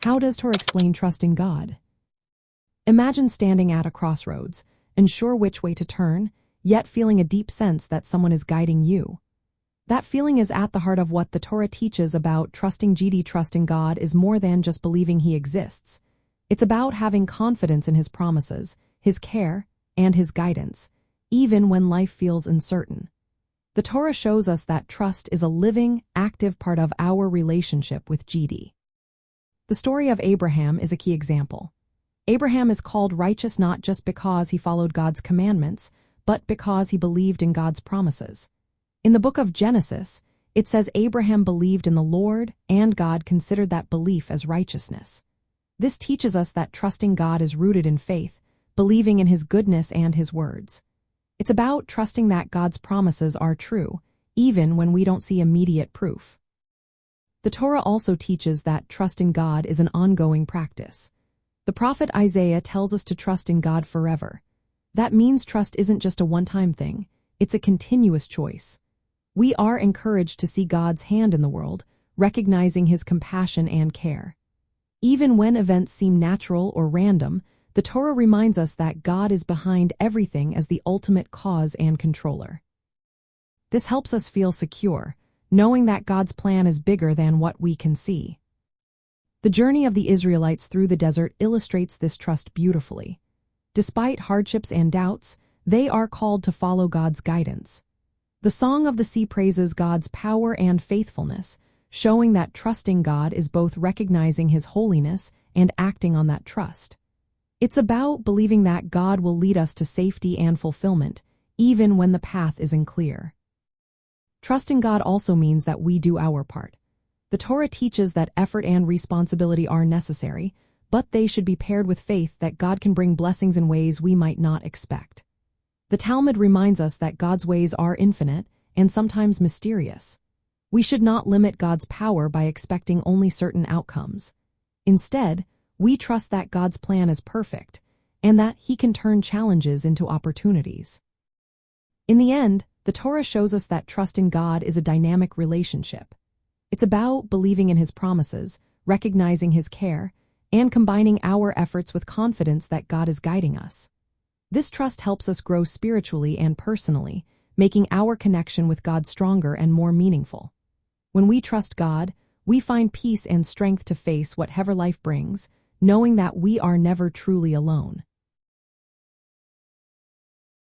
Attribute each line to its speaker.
Speaker 1: How does Torah explain trusting God? Imagine standing at a crossroads, unsure which way to turn, yet feeling a deep sense that someone is guiding you. That feeling is at the heart of what the Torah teaches about trusting God. Trusting God is more than just believing He exists. It's about having confidence in His promises, His care, and His guidance, even when life feels uncertain. The Torah shows us that trust is a living, active part of our relationship with God. The story of Abraham is a key example. Abraham is called righteous not just because he followed God's commandments, but because he believed in God's promises. In the book of Genesis, it says Abraham believed in the Lord, and God considered that belief as righteousness. This teaches us that trusting God is rooted in faith, believing in His goodness and His words. It's about trusting that God's promises are true, even when we don't see immediate proof. The Torah also teaches that trust in God is an ongoing practice. The prophet Isaiah tells us to trust in God forever. That means trust isn't just a one-time thing, it's a continuous choice. We are encouraged to see God's hand in the world, recognizing His compassion and care. Even when events seem natural or random, the Torah reminds us that God is behind everything as the ultimate cause and controller. This helps us feel secure, knowing that God's plan is bigger than what we can see. The journey of the Israelites through the desert illustrates this trust beautifully. Despite hardships and doubts, they are called to follow God's guidance. The Song of the Sea praises God's power and faithfulness, showing that trusting God is both recognizing His holiness and acting on that trust. It's about believing that God will lead us to safety and fulfillment, even when the path isn't clear. Trusting God also means that we do our part. The Torah teaches that effort and responsibility are necessary, but they should be paired with faith that God can bring blessings in ways we might not expect. The Talmud reminds us that God's ways are infinite and sometimes mysterious. We should not limit God's power by expecting only certain outcomes. Instead, we trust that God's plan is perfect and that He can turn challenges into opportunities. In the end, the Torah shows us that trust in God is a dynamic relationship. It's about believing in His promises, recognizing His care, and combining our efforts with confidence that God is guiding us. This trust helps us grow spiritually and personally, making our connection with God stronger and more meaningful. When we trust God, we find peace and strength to face whatever life brings, knowing that we are never truly alone.